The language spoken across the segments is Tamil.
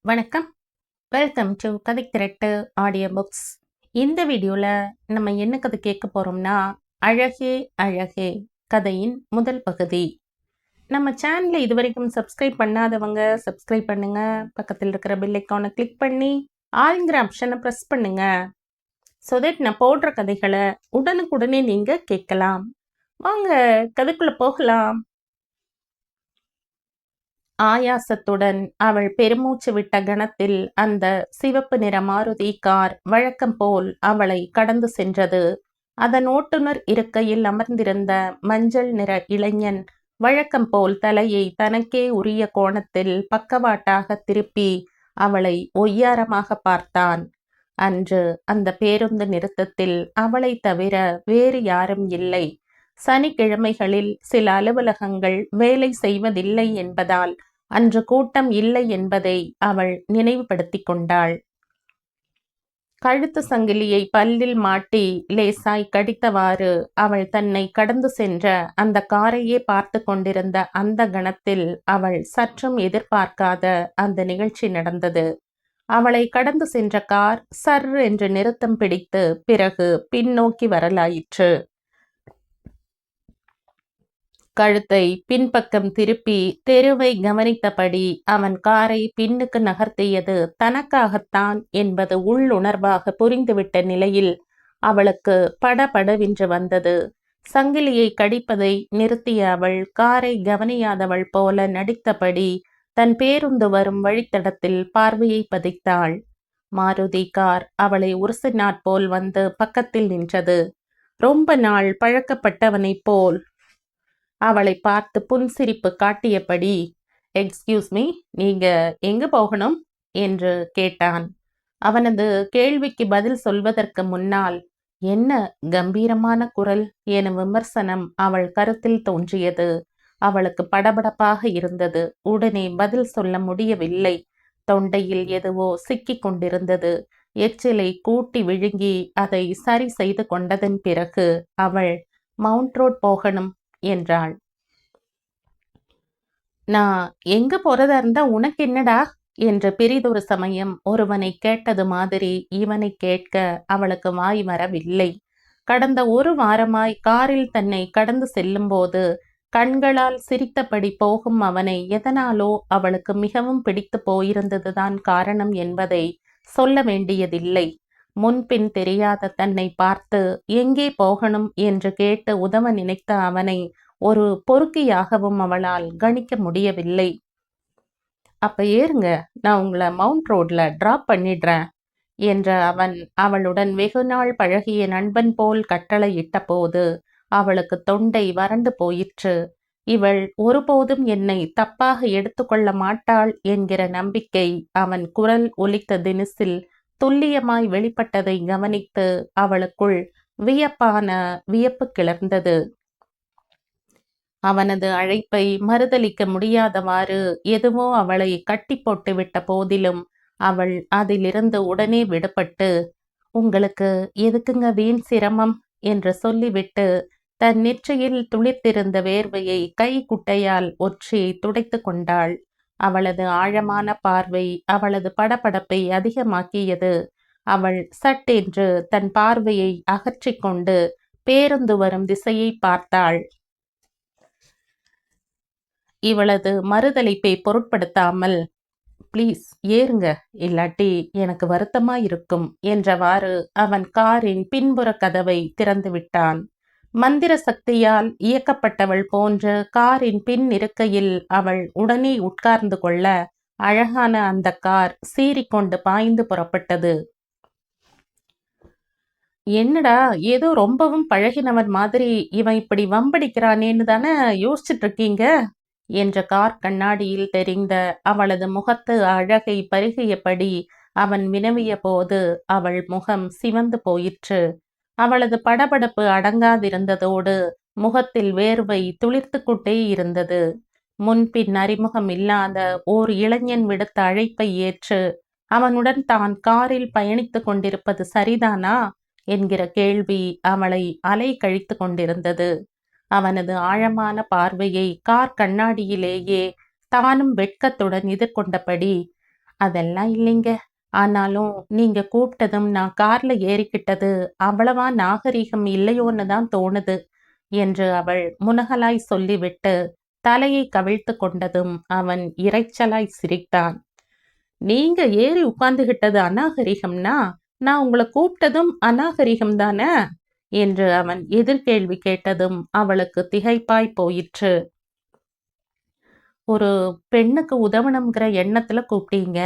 வணக்கம். வெல்கம் டு கதை திரட்டு ஆடியோ புக்ஸ். இந்த வீடியோவில் நம்ம என்ன கதை கேட்க போகிறோம்னா, அழகே அழகே கதையின் முதல் பகுதி. நம்ம சேனலை இது வரைக்கும் சப்ஸ்கிரைப் பண்ணாதவங்க சப்ஸ்கிரைப் பண்ணுங்க. பக்கத்தில் இருக்கிற பெல் ஐக்கானை கிளிக் பண்ணி ஆளுங்கிற ஆப்ஷனை ப்ரெஸ் பண்ணுங்க. ஸோ தட் நான் போடுற கதைகளை உடனுக்குடனே நீங்கள் கேட்கலாம். வாங்க கதைக்குள்ளே போகலாம். ஆயாசத்துடன் அவள் பெருமூச்சு விட்ட கணத்தில் அந்த சிவப்பு நிற மாருதி கார் வழக்கம் போல் அவளை கடந்து சென்றது. அதன் ஓட்டுநர் இருக்கையில் அமர்ந்திருந்த மஞ்சள் நிற இளைஞன் வழக்கம் போல் தலையை தனக்கே உரிய கோணத்தில் பக்கவாட்டாக திருப்பி அவளை ஒய்யாரமாக பார்த்தான். அன்று அந்த பேருந்து நிறுத்தத்தில் அவளை தவிர வேறு யாரும் இல்லை. சனிக்கிழமைகளில் சில அலுவலகங்கள் வேலை செய்வதில்லை என்பதால் அன்று கூட்டம் இல்லை என்பதை அவள் நினைவுபடுத்தி கொண்டாள். கழுத்து சங்கிலியை பல்லில் மாட்டி லேசாய் கடித்தவாறு அவள் தன்னை கடந்து சென்ற அந்த காரையே பார்த்து கொண்டிருந்த அந்த கணத்தில் அவள் சற்றும் எதிர்பார்க்காத அந்த நிகழ்ச்சி நடந்தது. அவளை கடந்து சென்ற கார் சர் என்று நிறுத்தம் பிடித்து பிறகு பின்னோக்கி வரலாயிற்று. கழுத்தை பின்பக்கம் திருப்பி தெருவை கவனித்தபடி அவன் காரை பின்னுக்கு நகர்த்தியது தனக்காகத்தான் என்பது உள்ளுணர்வாக புரிந்துவிட்ட நிலையில் அவளுக்கு படபடவென்று வந்தது. சங்கிலியை கடிப்பதை நிறுத்திய அவள் காரை கவனியாதவள் போல நடித்தபடி தன் பேருந்து வரும் வழித்தடத்தில் பார்வையை பதித்தாள். மாருதி கார் அவளை உருசினாற்போல் வந்து பக்கத்தில் நின்றது. ரொம்ப நாள் பழக்கப்பட்டவனைப் போல் அவளை பார்த்து புன்சிரிப்பு காட்டியபடி, எக்ஸ்கியூஸ் மீ, நீங்க எங்க போகணும் என்று கேட்டான். அவனது கேள்விக்கு பதில் சொல்வதற்கு முன்னால், என்ன கம்பீரமான குரல் எனும் விமர்சனம் அவள் கருத்தில் தோன்றியது. அவளுக்கு படபடப்பாக இருந்தது. உடனே பதில் சொல்ல முடியவில்லை. தொண்டையில் எதுவோ சிக்கிக் கொண்டிருந்தது. எச்சிலை கூட்டி விழுங்கி அதை சரி செய்து கொண்டதன் பிறகு அவள் மவுண்ட் ரோட் போகணும் என்றாள். நான் எங்க போறதா இருந்தா உனக்கு என்னடா என்று பெரிதொரு சமயம் ஒருவனை கேட்டது மாதிரி இவனை கேட்க அவளுக்கு வாய் வரவில்லை. கடந்த ஒரு வாரமாய் காரில் தன்னை கடந்து செல்லும் போது கண்களால் சிரித்தபடி போகும் அவனை எதனாலோ அவளுக்கு மிகவும் பிடித்து போயிருந்ததுதான் காரணம் என்பதை சொல்ல வேண்டியதில்லை. முன்பின் தெரியாத தன்னை பார்த்து எங்கே போகணும் என்று கேட்டு உதவ நினைத்த அவனை ஒரு பொறுக்கியாகவும் அவளால் கணிக்க முடியவில்லை. அப்ப ஏறுங்க, நான் உங்களை மவுண்ட் ரோட்ல டிராப் பண்ணிடுறேன் என்ற அவன் அவளுடன் வெகுநாள் பழகிய நண்பன் போல் கட்டளையிட்ட போது அவளுக்கு தொண்டை வறண்டு போயிற்று. இவள் ஒருபோதும் என்னை தப்பாக எடுத்துக்கொள்ள மாட்டாள் என்கிற நம்பிக்கை அவன் குரல் ஒலித்த தினசில் துல்லியமாய் வெளிப்பட்டதை கவனித்து அவளுக்குள் வியப்பான வியப்பு கிளர்ந்தது. அவனது அழைப்பை மறுதலிக்க முடியாதவாறு எதுவோ அவளை கட்டி போட்டு விட்ட போதிலும் அவள் அதிலிருந்து உடனே விடுபட்டு, உங்களுக்கு எதுக்குங்க வீண் சிரமம் என்று சொல்லிவிட்டு தன் நெற்றியில் துளிர்த்திருந்த வேர்வையை கை குட்டையால் ஒற்றி துடைத்து கொண்டாள். அவளது ஆழமான பார்வை அவளது படபடப்பை அதிகமாக்கியது. அவள் சட்டென்று தன் பார்வையை அகற்றிக் கொண்டு பேருந்து வரும் திசையை பார்த்தாள். இவளது மறுதலிப்பை பொருட்படுத்தாமல், ப்ளீஸ் ஏறுங்க, இல்லாட்டி எனக்கு வருத்தமா இருக்கும் என்றவாறு அவன் காரின் பின்புற கதவை திறந்து விட்டான். மந்திர சக்தியால் இயக்கப்பட்டவள் போன்று காரின் பின் இருக்கையில் அவள் உடனே உட்கார்ந்து கொள்ள அழகான அந்த கார் சீறிக்கொண்டு பாய்ந்து புறப்பட்டது. என்னடா ஏதோ ரொம்பவும் பழகினவன் மாதிரி இவன் இப்படி வம்படிக்கிறானேன்னு தானே யோசிச்சுட்டு இருக்கீங்க என்ற கார் கண்ணாடியில் தெரிந்த அவளது முகத்து அழகை பருகியபடி அவன் வினவிய போது அவள் முகம் சிவந்து போயிற்று. அவளது படபடப்பு அடங்காதிருந்ததோடு முகத்தில் வேர்வை துளிர்த்து கொண்டே இருந்தது. முன்பின் அறிமுகம் இல்லாத ஓர் இளைஞன் விடுத்த அழைப்பை ஏற்று அவனுடன் தான் காரில் பயணித்து கொண்டிருப்பது சரிதானா என்கிற கேள்வி அவளை அலை கழித்து கொண்டிருந்தது. அவனது ஆழமான பார்வையை கார் கண்ணாடியிலேயே தானும் வெட்கத்துடன் எதிர்கொண்டபடி, அதெல்லாம் இல்லைங்க. ஆனாலும் நீங்க கூப்பிட்டதும் நான் கார்ல ஏறிக்கிட்டது அவ்வளவா நாகரீகம் இல்லையோன்னு தான் தோணுது என்று அவள் முனகலாய் சொல்லிவிட்டு தலையை கவிழ்த்து கொண்டதும் அவன் இரைச்சலாய் சிரித்தான். நீங்க ஏறி உட்கார்ந்துகிட்டது அநாகரிகம்னா நான் உங்களை கூப்பிட்டதும் அநாகரிகம் தானே என்று அவன் எதிர்கேள்வி கேட்டதும் அவளுக்கு திகைப்பாய் போயிற்று. ஒரு பெண்ணுக்கு உதவணுங்கிற எண்ணத்துல கூப்பிட்டீங்க.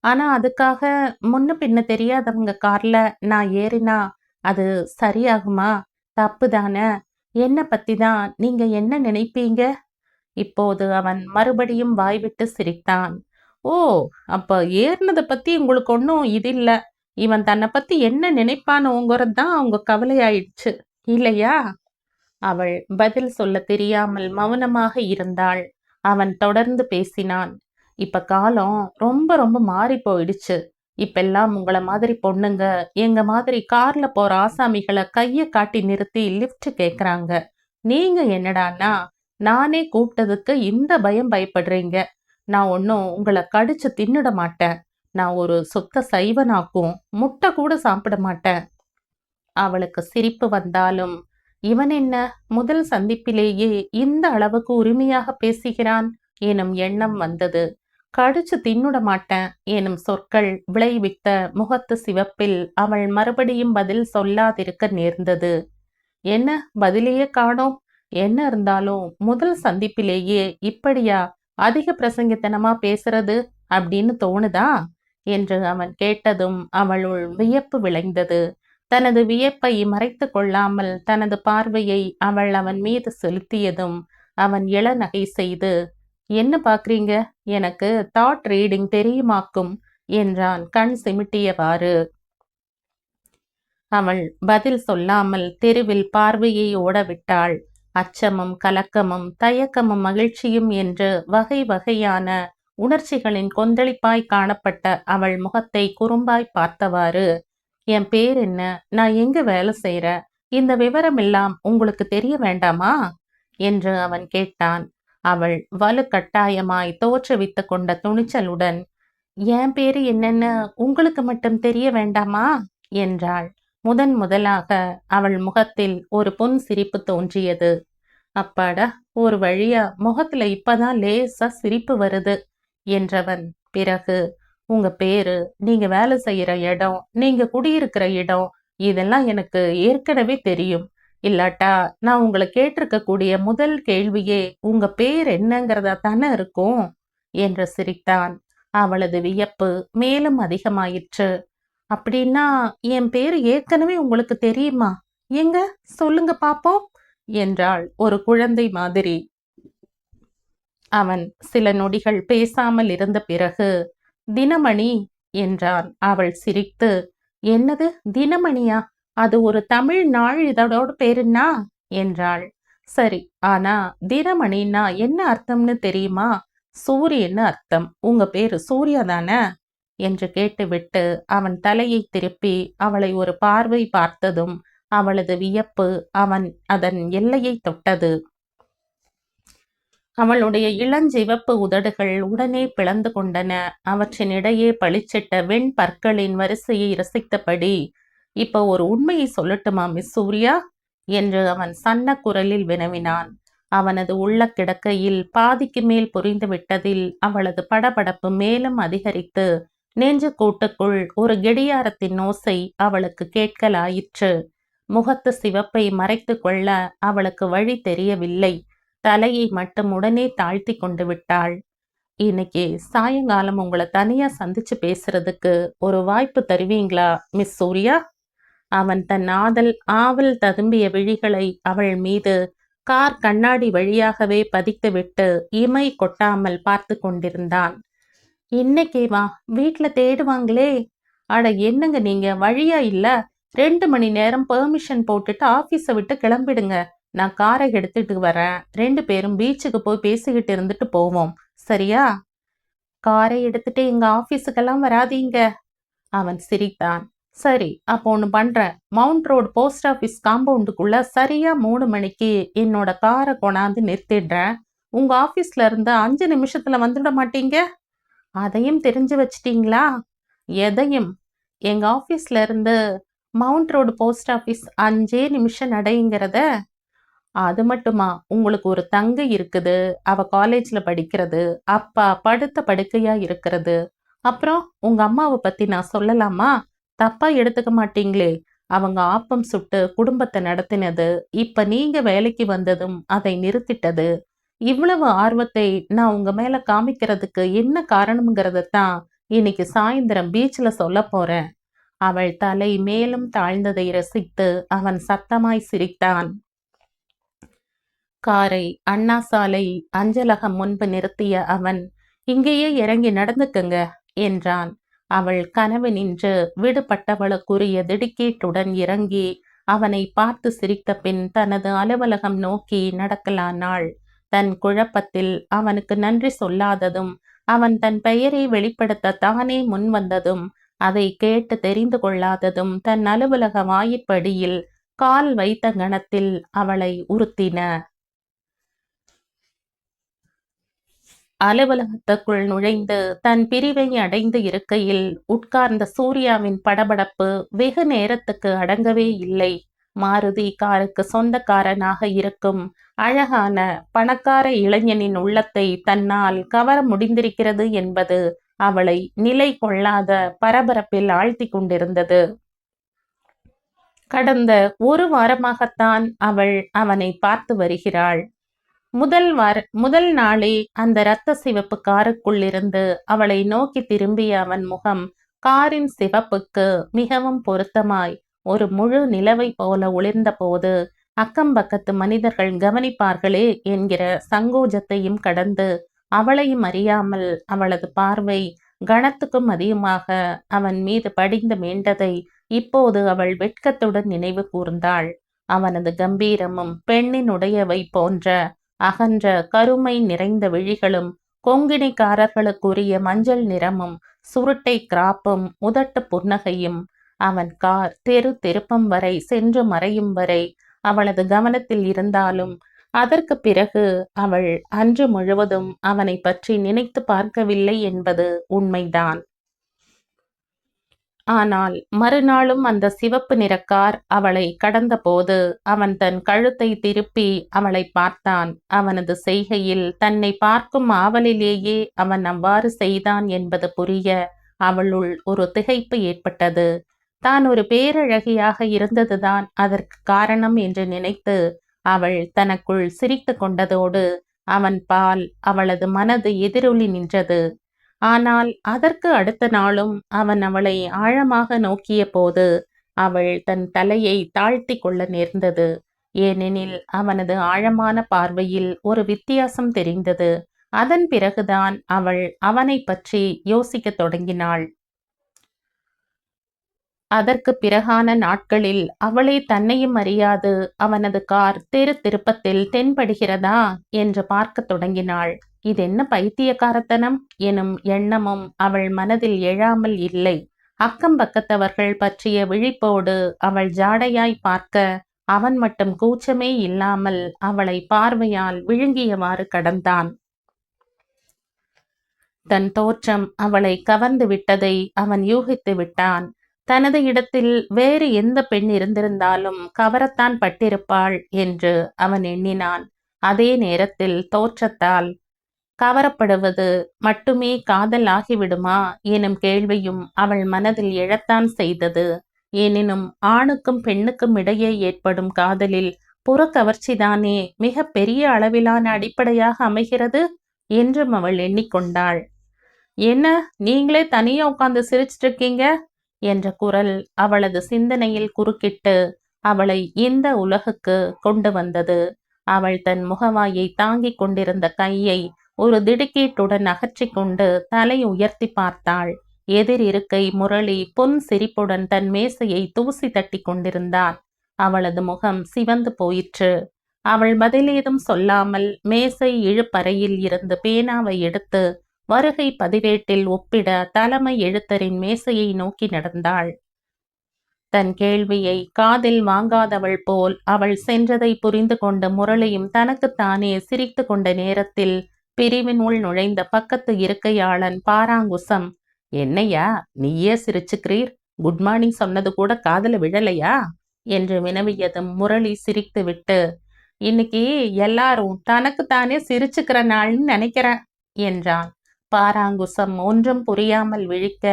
ஆனா அதுக்காக முன்ன பின்ன தெரியாதவங்க கார்ல நான் ஏறினா அது சரியாகுமா? தப்பு தானே? என்ன பத்தி தான் நீங்க என்ன நினைப்பீங்க? இப்போது அவன் மறுபடியும் வாய்விட்டு சிரித்தான். ஓ, அப்ப ஏறினத பத்தி உங்களுக்கு ஒன்றும் இது இல்ல. இவன் தன்னை பத்தி என்ன நினைப்பானோங்கிறது தான் அவங்க கவலையாயிடுச்சு இல்லையா? அவள் பதில் சொல்ல தெரியாமல் மௌனமாக இருந்தாள். அவன் தொடர்ந்து பேசினான். இப்ப காலம் ரொம்ப ரொம்ப மாறி போயிடுச்சு. இப்பெல்லாம் உங்கள மாதிரி பொண்ணுங்க எங்க மாதிரி கார்ல போற ஆசாமிகளை கைய காட்டி நிறுத்தி லிஃப்ட் கேக்குறாங்க. நீங்க என்னடான்னா நானே கூப்பிட்டதுக்கு இந்த பயப்படுறீங்க. நான் ஒன்னும் உங்களை கடிச்சு தின்னுட மாட்டேன். நான் ஒரு சுத்த சைவனாக்கும் முட்டை கூட சாப்பிட மாட்டேன். அவளுக்கு சிரிப்பு வந்தாலும் இவன் என்ன முதல் சந்திப்பிலேயே இந்த அளவுக்கு உரிமையாக பேசுகிறான் எனும் எண்ணம் வந்தது. கடிச்சு தின்னுட மாட்டேன் எனும் சொற்கள் விளைவித்த முகத்து சிவப்பில் அவள் மறுபடியும் பதில் சொல்லாதிருக்க நேர்ந்தது. என்ன பதிலையே காணோம்? என்ன இருந்தாலும் முதல் சந்திப்பிலேயே இப்படியா அதிக பிரசங்கித்தனமா பேசுறது அப்படின்னு தோணுதா என்று அவன் கேட்டதும் அவளுள் வியப்பு விளைந்தது. தனது வியப்பை மறைத்து கொள்ளாமல் தனது பார்வையை அவள் அவன் மீது செலுத்தியதும் அவன் இளநகை செய்து, என்ன பாக்குறீங்க? எனக்கு தாட் ரீடிங் தெரியுமாக்கும் என்றான் கண் சிமிட்டியவாறு. அவள் பதில் சொல்லாமல் தெருவில் பார்வையை ஓடவிட்டாள். அச்சமும் கலக்கமும் தயக்கமும் மகிழ்ச்சியும் என்று வகை வகையான உணர்ச்சிகளின் கொந்தளிப்பாய் காணப்பட்ட அவள் முகத்தை குறும்பாய் பார்த்தவாறு, என் பேர் என்ன? நான் எங்க வேலை செய்யற? இந்த விவரம் எல்லாம் உங்களுக்கு தெரிய வேண்டாமா என்று அவன் கேட்டான். அவள் வலுக்கட்டாயமாய் தோற்றுவித்து கொண்ட துணிச்சலுடன், என் பேரு என்னன்னு உங்களுக்கு மட்டும் தெரிய வேண்டாமா என்றாள். முதலாக அவள் முகத்தில் ஒரு பொன் சிரிப்பு தோன்றியது. அப்பாடா, ஒரு வழியா முகத்துல இப்பதான் லேசா சிரிப்பு வருது என்றவன் பிறகு, உங்க பேரு, நீங்க வேலை செய்யற இடம், நீங்க குடியிருக்கிற இடம், இதெல்லாம் எனக்கு ஏற்கனவே தெரியும். இல்லாட்டா நான் உங்களை கேட்டிருக்க கூடிய முதல் கேள்வியே உங்க பேர் என்னங்கிறதா தானே இருக்கும் என்று சிரித்தான். அவளது வியப்பு மேலும் அதிகமாயிற்று. அப்படின்னா என் பேரு ஏற்கனவே உங்களுக்கு தெரியுமா? எங்க சொல்லுங்க பாப்போம் என்றாள் ஒரு குழந்தை மாதிரி. அவன் சில நொடிகள் பேசாமல் இருந்த பிறகு, தினமணி என்றான். அவள் சிரித்து, என்னது தினமணியா? அது ஒரு தமிழ் நாளிதழோட பேருன்னா என்றாள். சரி, ஆனா தினமணின்னா என்ன அர்த்தம்னு தெரியுமா? சூரியன்னு அர்த்தம். உங்க பேரு சூர்யா தானே என்று கேட்டுவிட்டு அவன் தலையை திருப்பி அவளை ஒரு பார்வை பார்த்ததும் அவளது வியப்பு அதன் எல்லையை தொட்டது. அவளுடைய இளஞ்சிவப்பு உதடுகள் உடனே பிளந்து கொண்டன. அவற்றினிடையே பளிச்சிட்ட வெண் பற்களின் வரிசையை ரசித்தபடி, இப்ப ஒரு உண்மையை சொல்லட்டுமா மிஸ் சூர்யா என்று அவன் சன்ன குரலில் வினவினான். அவனது உள்ள கிடக்கையில் பாதிக்கு மேல் புரிந்து விட்டதில் அவளது படபடப்பு மேலும் அதிகரித்து நெஞ்சு கூட்டுக்குள் ஒரு கெடியாரத்தின் ஓசை அவளுக்கு கேட்கலாயிற்று. முகத்து சிவப்பை மறைத்து கொள்ள அவளுக்கு வழி தெரியவில்லை. தலையை மட்டும் உடனே தாழ்த்தி கொண்டு விட்டாள். இன்னைக்கு சாயங்காலம் உங்களை தனியா சந்திச்சு பேசுறதுக்கு ஒரு வாய்ப்பு தருவீங்களா மிஸ் சூர்யா? அவன் தன் ஆவல் ததும்பிய விழிகளை அவள் மீது கார் கண்ணாடி வழியாகவே பதித்துவிட்டு இமை கொட்டாமல் பார்த்து கொண்டிருந்தான். இன்னைக்கே வா, வீட்டுல தேடுவாங்களே. அட என்னங்க நீங்க, வழியா இல்ல? 2 மணி நேரம் பெர்மிஷன் போட்டுட்டு ஆபீஸை விட்டு கிளம்பிடுங்க. நான் காரை எடுத்துட்டு வரேன். 2 பேரும் பீச்சுக்கு போய் பேசிக்கிட்டு இருந்துட்டு போவோம், சரியா? காரை எடுத்துட்டு எங்க ஆபீஸுக்கெல்லாம் வராதீங்க. அவன் சிரித்தான். சரி, அப்போ ஒன்று பண்றேன். மவுண்ட் ரோடு போஸ்ட் ஆஃபீஸ் காம்பவுண்டுக்குள்ள சரியா 3 மணிக்கு என்னோட காரை கொண்டாந்து நிறுத்திடுறேன். உங்க ஆபீஸ்ல இருந்து 5 நிமிஷத்துல வந்துட மாட்டீங்க? அதையும் தெரிஞ்சு வச்சிட்டீங்களா? எதையும்? எங்க ஆபீஸ்ல இருந்து மவுண்ட் ரோடு போஸ்ட் ஆபீஸ் 5 நிமிஷம் நடைங்கிறத? அது மட்டுமா? உங்களுக்கு ஒரு தங்கை இருக்குது. அவ காலேஜ்ல படிக்கிறது. அப்பா படுத்த படுக்கையா இருக்கிறது. அப்புறம் உங்க அம்மாவை பத்தி நான் சொல்லலாமா? தப்பா எடுத்துக்க மாட்டீங்களே? அவங்க ஆப்பம் சுட்டு குடும்பத்தை நடத்தினது, இப்ப நீங்க வேலைக்கு வந்ததும் அதை நிறுத்திட்டது. இவ்வளவு ஆர்வத்தை நான் உங்க மேல காமிக்கிறதுக்கு என்ன காரணம்ங்கிறத தான் இன்னைக்கு சாயந்தரம் பீச்ல சொல்ல போறேன். அவள் தலை மேலும் தாழ்ந்ததை ரசித்து அவன் சத்தமாய் சிரித்தான். காரை அண்ணா சாலை அஞ்சலகம் முன்பு நிறுத்திய அவன், இங்கேயே இறங்கி நடந்துக்குங்க என்றான். அவள் கனவு நின்று விடுபட்டவளுக்குரிய திடுக்கீட்டுடன் இறங்கி அவனை பார்த்து சிரித்த பின் தனது அலுவலகம் நோக்கி நடக்கலானாள். தன் குழப்பத்தில் அவனுக்கு நன்றி சொல்லாததும், அவன் தன் பெயரை வெளிப்படுத்த தானே முன் வந்ததும், அதை கேட்டு தெரிந்து கொள்ளாததும் தன் அலுவலக வாயிற்படியில் கால் வைத்த கணத்தில் அவளை உறுத்தின. அலுவலகத்துக்குள் நுழைந்து தன் பிரிவை அடைந்து இருக்கையில் உட்கார்ந்த சூர்யாவின் படபடப்பு வெகு நேரத்துக்கு அடங்கவே இல்லை. மாருதி காருக்கு சொந்தக்காரனாக இருக்கும் அழகான பணக்கார இளைஞனின் உள்ளத்தை தன்னால் கவர முடிந்திருக்கிறது என்பது அவளை நிலை கொள்ளாத பரபரப்பில் ஆழ்த்தி கொண்டிருந்தது. கடந்த ஒரு வாரமாகத்தான் அவள் அவனை பார்த்து வருகிறாள். முதல் நாளே அந்த இரத்த சிவப்பு காருக்குள் இருந்து அவளை நோக்கி திரும்பிய அவன் முகம் காரின் சிவப்புக்கு மிகவும் பொருத்தமாய் ஒரு முழு நிலவை போல ஒளிர்ந்த போது அக்கம் பக்கத்து மனிதர்கள் கவனிப்பார்களே என்கிற சங்கோஜத்தையும் கடந்து அவளையும் அறியாமல் அவளது பார்வை கணத்துக்கும் அதிகமாக அவன் மீது படிந்து மீண்டதை இப்போது அவள் வெட்கத்துடன் நினைவு கூர்ந்தாள். அவனது கம்பீரமும் பெண்ணின் உடையவை போன்ற அகன்ற கருமை நிறைந்த விழிகளும் கொங்கிணிக்காரர்களுக்குரிய மஞ்சள் நிறமும் சுருட்டை கிராப்பும் உதட்டு புன்னகையும் அவன் கார் தெரு திருப்பம் வரை சென்று மறையும் வரை அவளது கவனத்தில் இருந்தாலும் அதற்கு பிறகு அவள் அன்று முழுவதும் அவனை பற்றி நினைத்து பார்க்கவில்லை என்பது உண்மைதான். ஆனால் மறுநாளும் அந்த சிவப்பு நிற கார் அவளை கடந்தபோது அவன் தன் கழுத்தை திருப்பி அவளை பார்த்தான். அவனது செய்கையில் தன்னை பார்க்கும் ஆவலிலேயே அவன் அவ்வாறு செய்தான் என்பது புரிய அவளுள் ஒரு திகைப்பு ஏற்பட்டது. தான் ஒரு பேரழகியாக இருந்ததுதான் அதற்கு காரணம் என்று நினைத்து அவள் தனக்குள் சிரித்து கொண்டதோடு அவன் பால் அவளது மனது எதிரொலி நின்றது. ஆனால் அதற்கு அடுத்த நாளும் அவன் அவளை ஆழமாக நோக்கிய போது அவள் தன் தலையை தாழ்த்தி கொள்ள நேர்ந்தது. ஏனெனில் அவனது ஆழமான பார்வையில் ஒரு வித்தியாசம் தெரிந்தது. அதன் பிறகுதான் அவள் அவனை பற்றி யோசிக்க தொடங்கினாள். அதற்கு பிறகான நாட்களில் அவளே தன்னையும் அறியாது அவனது கார் தெரு திருப்பத்தில் தென்படுகிறதா என்று பார்க்க தொடங்கினாள். இதென்ன பைத்தியக்காரத்தனம் எனும் எண்ணமும் அவள் மனதில் எழாமல் இல்லை. அக்கம் பக்கத்தவர்கள் பற்றிய விழிப்போடு அவள் ஜாடையாய் பார்க்க அவன் மட்டும் கூச்சமே இல்லாமல் அவளை பார்வையால் விழுங்கியவாறு கடந்தான். தன் தோற்றம் அவளை கவர்ந்து விட்டதை அவன் யூகித்து விட்டான். தனது இடத்தில் வேறு எந்த பெண் இருந்திருந்தாலும் கவரத்தான் பட்டிருப்பாள் என்று அவன் எண்ணினான். அதே நேரத்தில் தோற்றத்தால் கவரப்படுவது மட்டுமே காதல் ஆகிவிடுமா எனும் கேள்வியும் அவள் மனதில் எழத்தான் செய்தது. எனினும் ஆணுக்கும் பெண்ணுக்கும் இடையே ஏற்படும் காதலில் புறக்கவர்ச்சிதானே மிக பெரிய அளவிலான அடிப்படையாக அமைகிறது என்றும் அவள் எண்ணிக்கொண்டாள். என்ன, நீங்களே தனியா உட்கார்ந்து சிரிச்சிட்டு இருக்கீங்க என்ற குரல் அவளது சிந்தனையில் குறுக்கிட்டு அவளை இந்த உலகுக்கு கொண்டு வந்தது. அவள் தன் முகவாயை தாங்கிக் கொண்டிருந்த கையை ஒரு திடுக்கீட்டுடன் அகற்றி கொண்டு தலை உயர்த்தி பார்த்தாள். எதிர் இருக்கை முரளி பொன் சிரிப்புடன் தன் மேசையை தூசி தட்டி கொண்டிருந்தான். அவளது முகம் சிவந்து போயிற்று. அவள் பதிலேதும் சொல்லாமல் மேசை இழுப்பறையில் இருந்து பேனாவை எடுத்து வருகை பதிவேட்டில் ஒப்பிட தலைமை எழுத்தரின் மேசையை நோக்கி நடந்தாள். தன் கேள்வியை காதில் வாங்காதவள் போல் அவள் சென்றதை புரிந்து கொண்ட முரளியும் தனக்குத்தானே சிரித்து கொண்ட நேரத்தில் பிரிவின் உள் நுழைந்த பக்கத்து இருக்கையாளன் பாராங்குசம், என்னையா நீயே சிரிச்சுக்கிறீர், குட் மார்னிங் சொன்னது கூட காதுல விழலையா என்று வினவியதும் முரளி சிரித்துவிட்டு, இன்னைக்கு எல்லாரும் தனக்குத்தானே சிரிச்சுக்கிற நாள்னு நினைக்கிறேன் என்றான். பாராங்குசம் ஒன்றும் புரியாமல் விழிக்க,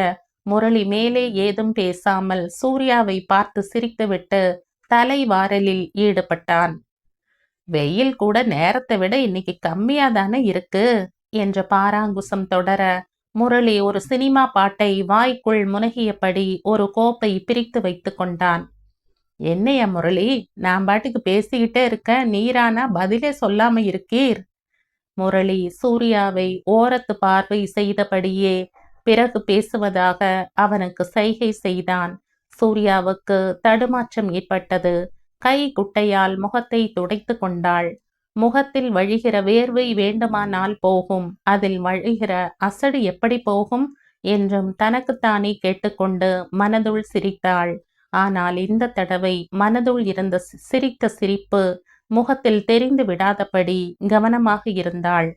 முரளி மேலே ஏதும் பேசாமல் சூர்யாவை பார்த்து சிரித்துவிட்டு தலை வாரலில் ஈடுபட்டான். வெயில் கூட நேரத்தை விட இன்னைக்கு கம்மியா தானே இருக்கு என்ற பாராங்குசம் தொடர, முரளி ஒரு சினிமா பாட்டை வாய்க்குள் முனகியபடி ஒரு கோப்பை பிரித்து வைத்து கொண்டான். என்னையா முரளி, நான் பாட்டுக்கு பேசிக்கிட்டே இருக்க, நீரானா பதிலே சொல்லாம இருக்கீர்? முரளி சூர்யாவை ஓரத்து பார்வை செய்தபடியே பிறகு பேசுவதாக அவனுக்கு சைகை செய்தான். சூர்யாவுக்கு தடுமாற்றம் ஏற்பட்டது. கை குட்டையால் முகத்தை துடைத்து கொண்டாள். முகத்தில் வழிகிற வேர்வை வேண்டுமானால் போகும், அதில் வழிகிற அசடு எப்படி போகும் என்றும் தனக்குத்தானே கேட்டுக்கொண்டு மனதுள் சிரித்தாள். ஆனால் இந்த தடவை மனதுள் இருந்த சிரித்த சிரிப்பு முகத்தில் தெரிந்து விடாதபடி கவனமாக இருந்தாள்.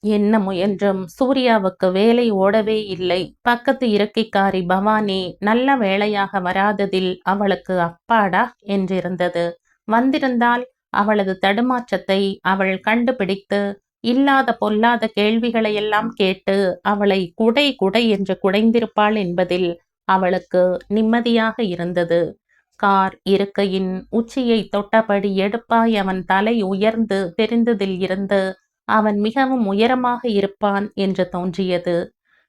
என்ன முயன்றும் சூர்யாவுக்கு வேலை ஓடவே இல்லை. பக்கத்து இருக்கைக்காரி பவானி நல்ல வேளையாக வராததில் அவளுக்கு அப்பாடா என்றிருந்தது. வந்திருந்தால் அவளது தடுமாற்றத்தை அவள் கண்டுபிடித்து இல்லாத பொல்லாத கேள்விகளையெல்லாம் கேட்டு அவளை குடை குடை என்று குடைந்திருப்பாள் என்பதில் அவளுக்கு நிம்மதியாக இருந்தது. கார் இருக்கையின் உச்சியை தொட்டபடி எடுப்பாய் அவன் தலை உயர்ந்து தெரிந்ததில் இருந்து அவன் மிகவும் உயரமாக இருப்பான் என்று தோன்றியது.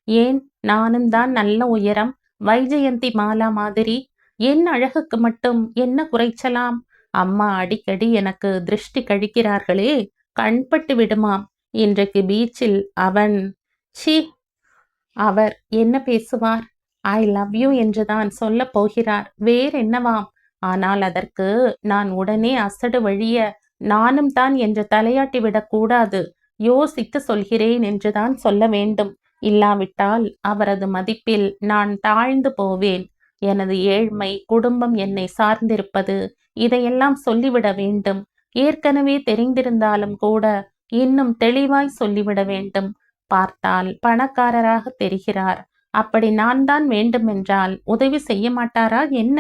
ஏன், நானும் தான் நல்ல உயரம், வைஜெயந்தி மாலா மாதிரி. என் அழகுக்கு மட்டும் என்ன குறைச்சலாம்? அம்மா அடிக்கடி எனக்கு திருஷ்டி கழிக்கிறார்களே, கண்பட்டு விடுமாம். இன்றைக்கு பீச்சில் அவன் சி அவர் என்ன பேசுவார்? ஐ லவ் யூ என்றுதான் சொல்ல போகிறார், வேறென்னவாம். ஆனால் அதற்கு நான் உடனே அசடு வழிய நானும் தான் என்று தலையாட்டி விடக்கூடாது. யோசித்து சொல்கிறேன் என்றுதான் சொல்ல வேண்டும். இல்லாவிட்டால் அவரது மதிப்பில் நான் தாழ்ந்து போவேன். எனது ஏழ்மை, குடும்பம் என்னை சார்ந்திருப்பது, இதையெல்லாம் சொல்லிவிட வேண்டும். ஏற்கனவே தெரிந்திருந்தாலும் கூட இன்னும் தெளிவாய் சொல்லிவிட வேண்டும். பார்த்தால் பணக்காரராக தெரிகிறார். அப்படி நான் தான் வேண்டுமென்றால் உதவி செய்ய மாட்டாரா என்ன?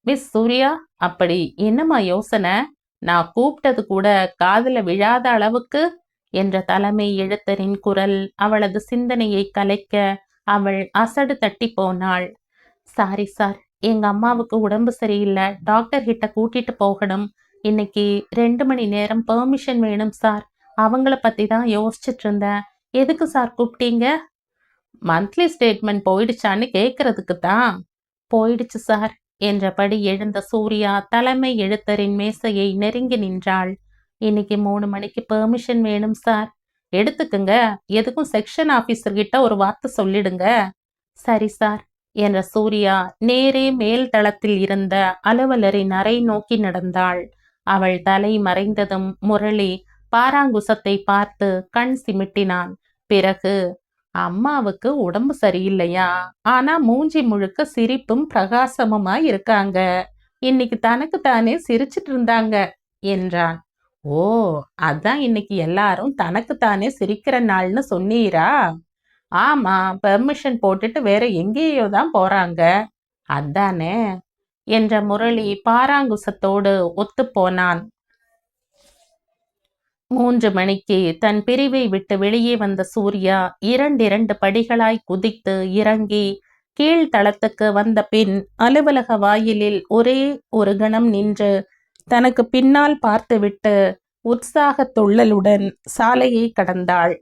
மிஸ் சூர்யா, அப்படி என்னம்மா யோசனை? நான் கூப்பிட்டது கூட காதுல விழாத அளவுக்கு என்ற தலைமை எழுத்தரின் குரல் அவளது சிந்தனையை கலைக்க அவள் அசடு தட்டி போனாள். சாரி சார், எங்க அம்மாவுக்கு உடம்பு சரியில்லை, டாக்டர் கிட்ட கூட்டிட்டு போகணும். இன்னைக்கு 2 மணி நேரம் பெர்மிஷன் வேணும் சார். அவங்கள பத்தி தான் யோசிச்சுட்டு இருந்தேன். எதுக்கு சார் கூப்பிட்டீங்க? மந்த்லி ஸ்டேட்மெண்ட் போயிடுச்சான்னு கேட்கறதுக்கு தான். போயிடுச்சு சார் என்றபடி எழுந்த சூர்யா தலைமை எழுத்தரின் மேசையை நெருங்கி நின்றாள். இன்னைக்கு 3 மணிக்கு பெர்மிஷன் வேணும் சார். எடுத்துக்குங்க, எதுக்கும் செக்ஷன் ஆபீசர் கிட்ட ஒரு வார்த்தை சொல்லிடுங்க. சரி சார் என்ற சூர்யா நேரே மேல் தளத்தில் இருந்த அலுவலரின் அறை நோக்கி நடந்தாள். அவள் தலை மறைந்ததும் முரளி பாராங்குசத்தை பார்த்து கண் சிமிட்டினான். பிறகு, அம்மாவுக்கு உடம்பு சரியில்லையா, ஆனா மூஞ்சி முழுக்க சிரிப்பும் பிரகாசமுமா இருக்காங்க. இன்னைக்கு தனக்கு தானே சிரிச்சிட்டு இருந்தாங்க என்றான். ஓ, அதான் இன்னைக்கு எல்லாரும் தனக்குத்தானே சிரிக்கிற நாள்னு சொன்னீரா? ஆமா, பெர்மிஷன் போட்டுட்டு வேற எங்கேயோ தான் போறாங்க, அதானே என்ற முரளி பாராங்குசத்தோடு ஒத்து போனான். 3 மணிக்கு தன் பிரிவை விட்டு வெளியே வந்த சூர்யா 2 படிகளாய் குதித்து இறங்கி கீழ்த்தளத்துக்கு வந்த பின் அலுவலக வாயிலில் ஒரே ஒரு கணம் நின்று தனக்கு பின்னால் பார்த்துவிட்டு உற்சாக துள்ளலுடன் சாலையை கடந்தாள்.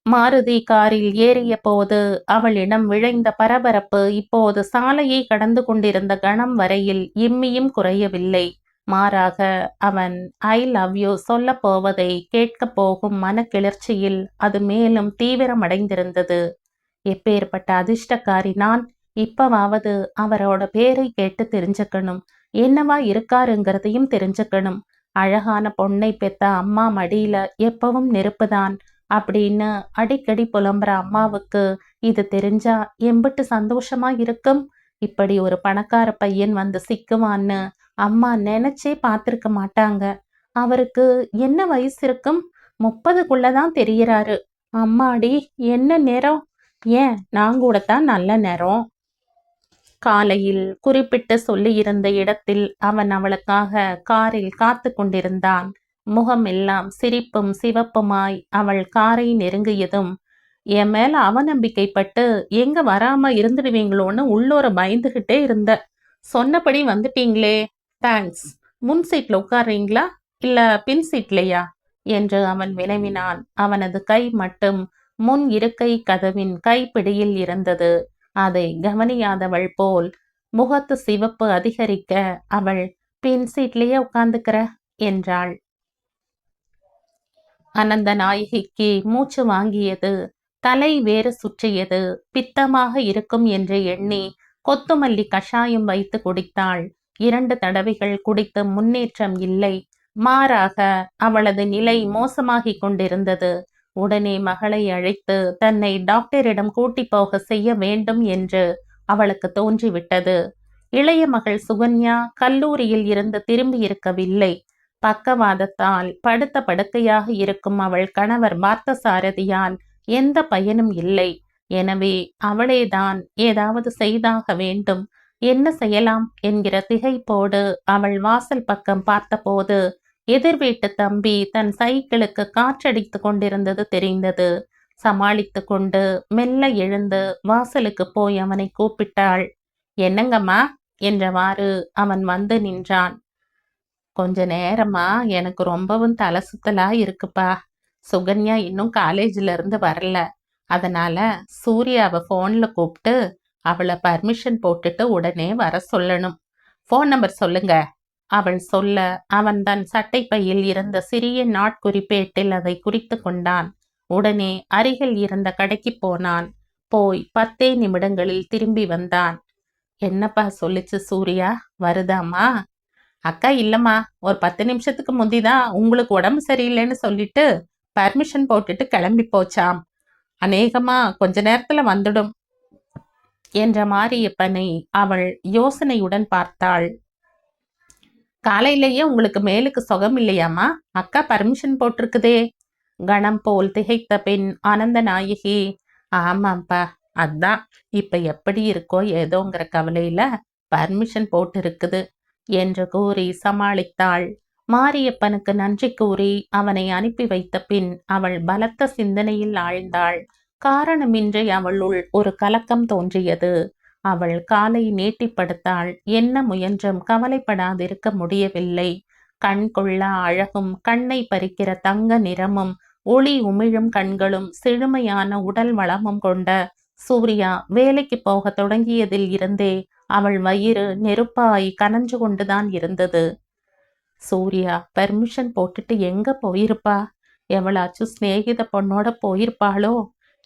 மாருதி காரில் ஏறிய போது அவளிடம் விழைந்த பரபரப்பு இப்போது சாலையை கடந்து கொண்டிருந்த கணம் வரையில் இம்மியும் குறையவில்லை. மாறாக அவன் ஐ லவ் யூ சொல்ல போவதை கேட்கப் போகும் மனக்கிளர்ச்சியில் அது மேலும் தீவிரமடைந்திருந்தது. எப்பேற்பட்ட அதிர்ஷ்டக்காரி நான்! இப்பவாவது அவரோட பேரை கேட்டு தெரிஞ்சுக்கணும், என்னவா இருக்காருங்கிறதையும் தெரிஞ்சுக்கணும். அழகான பொண்ணை பெத்த அம்மா மடியில எப்பவும் நெருப்புதான் அப்படின்னு அடிக்கடி புலம்புற அம்மாவுக்கு இது தெரிஞ்சா எம்பிட்டு சந்தோஷமா இருக்கும். இப்படி ஒரு பணக்கார பையன் வந்து சிக்குவான்னு அம்மா நினைச்சே பார்த்திருக்க மாட்டாங்க. அவருக்கு என்ன வயசு இருக்கும்? 30க்குள்ளதான் தெரியறாரு. அம்மாடி, என்ன நேரம்! ஏன் நான் கூடத்தான் நல்ல நேரம். காலையில் குறிப்பிட்டு சொல்லியிருந்த இடத்தில் அவன் அவளுக்காக காரில் காத்து கொண்டிருந்தான். முகமெல்லாம் சிரிப்பும் சிவப்புமாய் அவள் காரை நெருங்கியதும், என் மேல அவநம்பிக்கைப்பட்டு எங்க வராம இருந்துடுவீங்களோன்னு உள்ளூர பயந்துகிட்டே இருந்த. சொன்னபடி வந்துட்டீங்களே, தேங்க்ஸ். முன் சீட்ல உட்கார்றீங்களா இல்ல பின் சீட்லையா என்று அவன் வினவினான். அவனது கை மட்டும் முன் இருக்கை கதவின் கைப்பிடியில் இருந்தது. அதை கவனியாதவள் போல் முகத்து சிவப்பு அதிகரிக்க அவள் பின் சீட்லயே உட்கார்ந்துக்கிற என்றாள். அனந்த நாயகிக்கு மூச்சு வாங்கியது. தலை வேறு சுற்றியது. பித்தமாக இருக்கும் என்று எண்ணி கொத்துமல்லி கஷாயம் வைத்து குடித்தாள். 2 தடவைகள் குடித்து முன்னேற்றம் இல்லை. மாறாக அவளது நிலை மோசமாகிக் கொண்டிருந்தது. உடனே மகளை அழைத்து தன்னை டாக்டரிடம் கூட்டி போக செய்ய வேண்டும் என்று அவளுக்கு தோன்றிவிட்டது. இளைய மகள் சுகன்யா கல்லூரியில் இருந்து திரும்பியிருக்கவில்லை. பக்கவாதத்தால் படுத்த படுக்கையாக இருக்கும் அவள் கணவர் பார்த்தசாரதியால் எந்த பயனும் இல்லை. எனவே அவளேதான் ஏதாவது செய்தாக வேண்டும். என்ன செய்யலாம் என்கிற திகைப்போடு அவள் வாசல் பக்கம் பார்த்தபோது எதிர் வீட்டு தம்பி தன் சைக்கிளுக்கு காற்றடித்து கொண்டிருந்தது தெரிந்தது. சமாளித்து கொண்டு மெல்ல எழுந்து வாசலுக்கு போய் அவனை கூப்பிட்டாள். என்னங்கம்மா என்றவாறு அவன் வந்து நின்றான். கொஞ்ச நேரமா எனக்கு ரொம்பவும் தலை சுத்தலா இருக்குப்பா. சுகன்யா இன்னும் காலேஜ்ல இருந்து வரல. அதனால சூர்யாவை போன்ல கூப்பிட்டு அவளை பர்மிஷன் போட்டுட்டு உடனே வர சொல்லணும். போன் நம்பர் சொல்லுங்க. அவள் சொல்ல அவன் தன் சட்டை பையில் இருந்த சிறிய நாட்குறிப்பேட்டில் அதை குறித்து கொண்டான். உடனே அருகில் இருந்த கடைக்கு போனான். போய் 10 நிமிடங்களில் திரும்பி வந்தான். என்னப்பா சொல்லிச்சு சூர்யா, வருதாமா? அக்கா இல்லம்மா, ஒரு 10 நிமிஷத்துக்கு முந்திதான் உங்களுக்கு உடம்பு சரியில்லைன்னு சொல்லிட்டு பர்மிஷன் போட்டுட்டு கிளம்பி போச்சாம். அநேகமா கொஞ்ச நேரத்துல வந்துடும் என்ற மாரியப்பனை அவள் யோசனையுடன் பார்த்தாள். காலையிலேயே உங்களுக்கு மேலுக்கு சுகம் இல்லையாமா? அக்கா பர்மிஷன் போட்டிருக்குதே. கணம் போல் திகைத்த பெண் ஆனந்த நாயகி, ஆமாப்பா, அதான் இப்ப எப்படி இருக்கோ ஏதோங்கிற கவலையில பர்மிஷன் போட்டு இருக்குது என்று கூறி சமாளித்தாள். மாரியப்பனுக்கு நன்றி கூறி அவனை அனுப்பி வைத்த பின் அவள் பலத்த சிந்தனையில் ஆழ்ந்தாள். காரணமின்றி அவளுள் ஒரு கலக்கம் தோன்றியது. அவள் காலை நீட்டிப்படுத்தாள். என்ன முயன்றும் கவலைப்படாதிருக்க முடியவில்லை. கண் கொள்ளா அழகும் கண்ணை பறிக்கிற தங்க நிறமும் ஒளி உமிழும் கண்களும் செழுமையான உடல் வளமும் கொண்ட சூர்யா வேலைக்கு போக தொடங்கியதில் இருந்தே அவள் வயிறு நெருப்பாய் கனஞ்சு கொண்டுதான் இருந்தது. சூர்யா பெர்மிஷன் போட்டுட்டு எங்க போயிருப்பா? எவளாச்சும் சிநேகித பொண்ணோட போயிருப்பாளோ?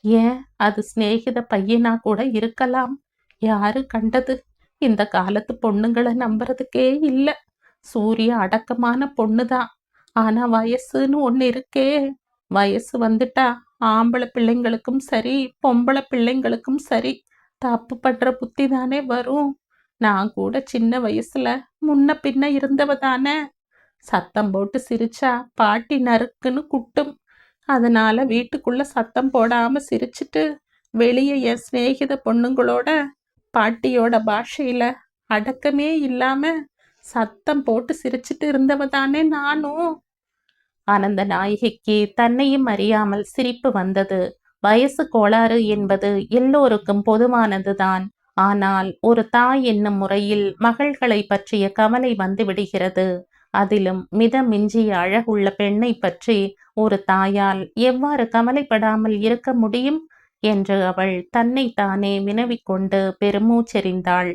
ஏன் அது சிநேகித பையனா கூட இருக்கலாம். யாரு கண்டது? இந்த காலத்து பொண்ணுங்களை நம்புறதுக்கே இல்ல. சூர்யா அடக்கமான பொண்ணுதான். ஆனா வயசுன்னு ஒண்ணு இருக்கே. வயசு வந்துட்டா ஆம்பளை பிள்ளைங்களுக்கும் சரி பொம்பளை பிள்ளைங்களுக்கும் சரி தப்பு பண்ற புத்தி தானே வரும். நான் கூட சின்ன வயசுல முன்ன பின்ன இருந்தவ தானே. சத்தம் போட்டு சிரிச்சா பாட்டி நறுக்குன்னு குட்டும். அதனால வீட்டுக்குள்ள சத்தம் போடாம சிரிச்சிட்டு வெளியே என் சிநேகித பொண்ணுங்களோட பாட்டியோட பாஷையில அடக்கமே இல்லாம சத்தம் போட்டு சிரிச்சிட்டு இருந்தவ தானே நானும். ஆனந்த நாயகிக்கு தன்னையும் அறியாமல் சிரிப்பு வந்தது. வயசு கோளாறு என்பது எல்லோருக்கும் பொதுவானதுதான். ஆனால் ஒரு தாய் என்னும் முறையில் மகள்களை பற்றிய கவலை வந்து விடுகிறது. அதிலும் மிதமிஞ்சிய அழகுள்ள பெண்ணை பற்றி ஒரு தாயால் எவ்வாறு கவலைப்படாமல் இருக்க முடியும் என்று அவள் தன்னை தானே வினவிக்கொண்டு பெருமூச்செறிந்தாள்.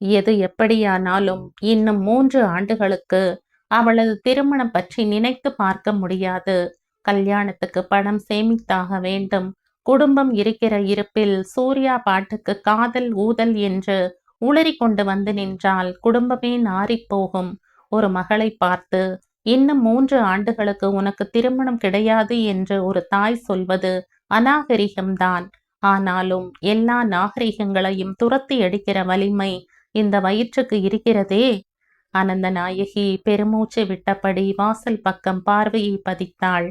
எது எப்படியானாலும் இன்னும் 3 ஆண்டுகளுக்கு அவளது திருமணம் பற்றி நினைத்து பார்க்க முடியாது. கல்யாணத்துக்கு பணம் சேமித்தாக வேண்டும். குடும்பம் இருக்கிற இருப்பில் சூர்யா பாட்டுக்கு காதல் ஊதல் என்று உளறி கொண்டு வந்து நின்றால் குடும்பமே நாறிப்போகும். ஒரு மகளை பார்த்து இன்னும் 3 ஆண்டுகளுக்கு உனக்கு திருமணம் கிடையாது என்று ஒரு தாய் சொல்வது அநாகரிகம்தான். ஆனாலும் எல்லா நாகரிகங்களையும் துரத்தி அடிக்கிற வலிமை இந்த வயிற்றுக்கு இருக்கிறதே. அனந்த நாயகி பெருமூச்சு விட்டபடி வாசல் பக்கம் பார்வையை பதித்தாள்.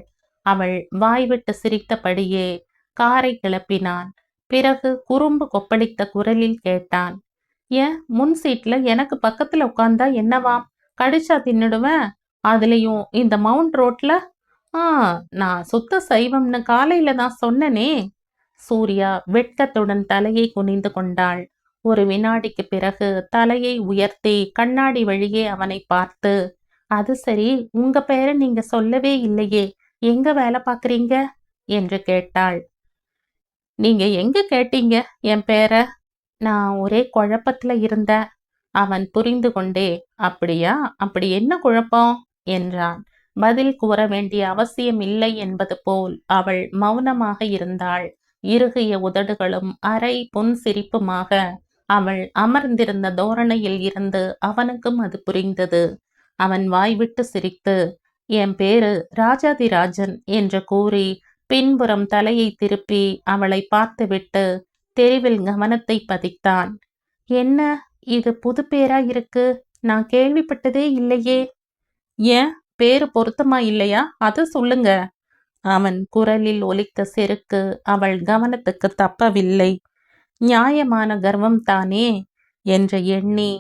அவள் வாய்விட்டு சிரித்தபடியே காரை கிளப்பினான். பிறகு குறும்பு கொப்பளித்த குரலில் கேட்டான், ஏன் முன் சீட்ல எனக்கு பக்கத்துல உட்கார்ந்தா என்னவாம்? கடிச்சா தின்னுடுவேன். அதுலயும் இந்த மவுண்ட் ரோட்ல? ஆ, நான் சுத்த சைவம்னு காலையில தான் சொன்னனே. சூர்யா வெட்கத்துடன் தலையை குனிந்து கொண்டாள். ஒரு வினாடிக்கு பிறகு தலையை உயர்த்தி கண்ணாடி வழியே அவனை பார்த்து, அது சரி, உங்க பேரை நீங்க சொல்லவே இல்லையே, எங்க வேலை பார்க்கறீங்க என்று கேட்டாள். நீங்க எங்க கேட்டீங்க என் பேர? நான் ஒரே குழப்பத்துல இருந்தேன். அவன் புரிந்து கொண்டே, அப்படியா, அப்படி என்ன குழப்பம் என்றான். பதில் கூற வேண்டிய அவசியம் இல்லை என்பது போல் அவள் மௌனமாக இருந்தாள். இறுகிய உதடுகளும் அரை புன்சிரிப்புமாக அவள் அமர்ந்திருந்த தோரணையில் இருந்து அவனுக்கும் அது புரிந்தது. அவன் வாய்விட்டு சிரித்து, என் பேரு ராஜாதிராஜன் என்று கூறி பின்புறம் தலையை திருப்பி அவளை பார்த்துவிட்டு தெருவில் கவனத்தை பதித்தான். என்ன, இது புது பேரா இருக்கு, நான் கேள்விப்பட்டதே இல்லையே. ஏன், பேரு பொருத்தமா இல்லையா, அது சொல்லுங்க. அவன் குரலில் ஒலித்த செருக்கு அவள் கவனத்துக்கு தப்பவில்லை. நியாயமான கர்வம் தானே என்று எண்ணி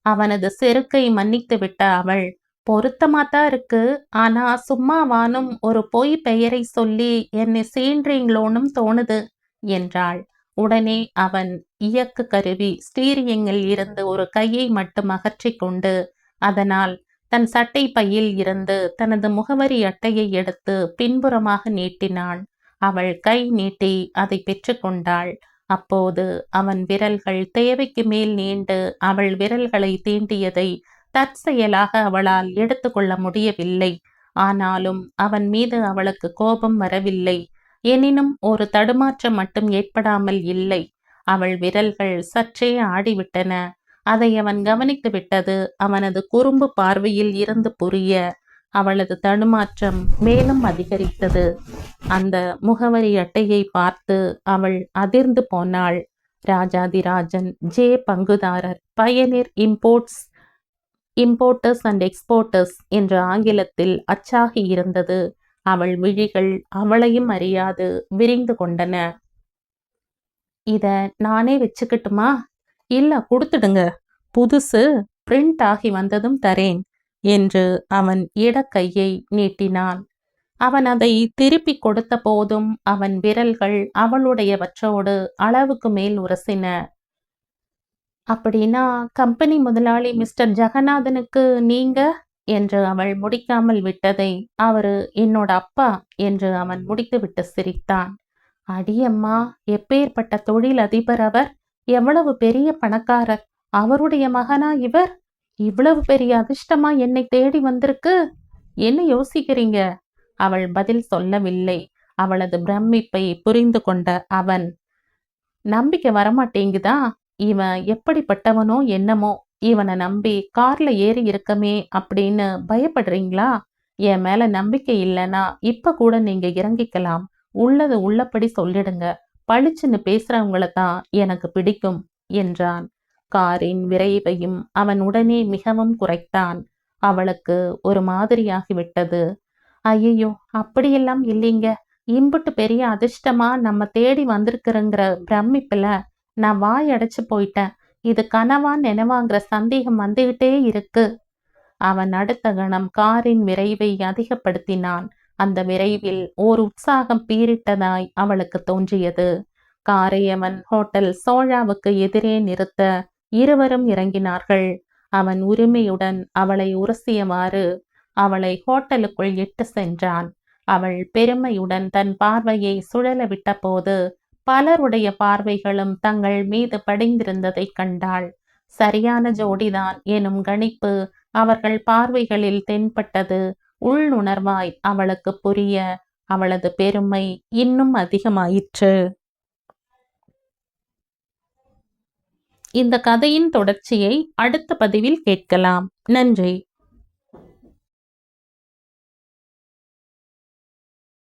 அவனது செருக்கை மன்னித்து விட்ட அவள், பொருத்தமாத்தான் இருக்கு, ஆனா சும்மாவானும் ஒரு பொய் பெயரை சொல்லி என்னை சீன்றீங்களோனும் தோணுது என்றாள். உடனே அவன் இயக்கு கருவி ஸ்டீரிங்கில் இருந்து ஒரு கையை மட்டும் அகற்றிக் கொண்டு அதனால் தன் சட்டை பையில் இருந்து தனது முகவரி அட்டையை எடுத்து பின்புறமாக நீட்டினான். அவள் கை நீட்டி அதை பெற்றுக்கொண்டாள். அப்போது அவன் விரல்கள் தேவைக்கு மேல் நீண்டு அவள் விரல்களை தீண்டியதை தற்செயலாக அவளால் எடுத்துக்கொள்ள முடியவில்லை. ஆனாலும் அவன் மீது அவளுக்கு கோபம் வரவில்லை. எனினும் ஒரு தடுமாற்றம் மட்டும் ஏற்படாமல் இல்லை. அவள் விரல்கள் சற்றே ஆடிவிட்டன. அதை அவன் கவனித்து விட்டது அவனது குறும்பு பார்வையில் இருந்து புரிய அவளது தடுமாற்றம் மேலும் அதிகரித்தது. அந்த முகவரி அட்டையை பார்த்து அவள் அதிர்ந்து போனாள். ராஜாதிராஜன், ஜே பங்குதாரர், பயனீர் இம்போர்ட்டர்ஸ் அண்ட் எக்ஸ்போர்ட்டர்ஸ் என்று ஆங்கிலத்தில் அச்சாகி இருந்தது. அவள் விழிகள் அவளையும் அறியாது விரிந்து கொண்டன. இத நானே வச்சுக்கட்டுமா? இல்ல, கொடுத்துடுங்க, புதுசு பிரிண்ட் ஆகி வந்ததும் தரேன் என்று அவன் இடக்கையை நீட்டினான். அவன் அதை திருப்பி கொடுத்த போதும் அவன் விரல்கள் அவளுடையவற்றோடு அளவுக்கு மேல் உரசின. அப்படின்னா கம்பெனி முதலாளி மிஸ்டர் ஜெகநாதனுக்கு நீங்க என்று அவள் முடிக்காமல் விட்டதை அவரு என்னோட அப்பா என்று அவன் முடித்துவிட்டு சிரித்தான். அடியம்மா, எப்பேற்பட்ட தொழில் அதிபர் அவர்! எவ்வளவு பெரிய பணக்காரர்! அவருடைய மகனா இவர்? இவ்வளவு பெரிய அதிர்ஷ்டமா என்னை தேடி வந்திருக்கு? என்ன யோசிக்கிறீங்க? அவள் பதில் சொல்லவில்லை. அவளது பிரமிப்பை புரிந்து கொண்ட அவன், நம்பிக்கை வரமாட்டேங்குதா? இவன் எப்படிப்பட்டவனோ என்னமோ, இவனை நம்பி கார்ல ஏறி இருக்கமே அப்படின்னு பயப்படுறீங்களா? என் மேல நம்பிக்கை இல்லைன்னா இப்ப கூட நீங்க இறங்கிக்கலாம். உள்ளது உள்ளபடி சொல்லிடுங்க. பளிச்சுன்னு பேசுறவங்கள தான் எனக்கு பிடிக்கும் என்றான். காரின் விரைவையும் அவன் உடனே மிகவும் குறைத்தான். அவளுக்கு ஒரு மாதிரியாகிவிட்டது. ஐயோ, அப்படியெல்லாம் இல்லைங்க. இம்புட்டு பெரிய அதிர்ஷ்டமா நம்ம தேடி வந்திருக்கிறங்கிற பிரமிப்புல நான் வாய் அடைச்சு போயிட்டேன். இது கனவா நினைவாங்கிற சந்தேகம் வந்துகிட்டே இருக்கு. அவன் அடுத்த கணம் காரின் விரைவை அதிகப்படுத்தினான். அந்த விரைவில் ஓர் உற்சாகம் பீரிட்டதாய் அவளுக்கு தோன்றியது. காரை அவன் ஹோட்டல் சோழாவுக்கு எதிரே நிறுத்த இருவரும் இறங்கினார்கள். அவன் உரிமையுடன் அவளை உரசியவாறு அவளை ஹோட்டலுக்குள் இட்டு சென்றான். அவள் பெருமையுடன் தன் பார்வையை சுழல விட்ட போது பலருடைய பார்வைகளும் தங்கள் மீது படிந்திருந்ததை கண்டாள். சரியான ஜோடிதான் எனும் கணிப்பு அவர்கள் பார்வைகளில் தென்பட்டது. உள்ளுணர்வாய் அவளுக்கு புரிய அவளது பெருமை இன்னும் அதிகமாயிற்று. இந்த கதையின் தொடர்ச்சியை அடுத்த பதிவில் கேட்கலாம். நன்றி.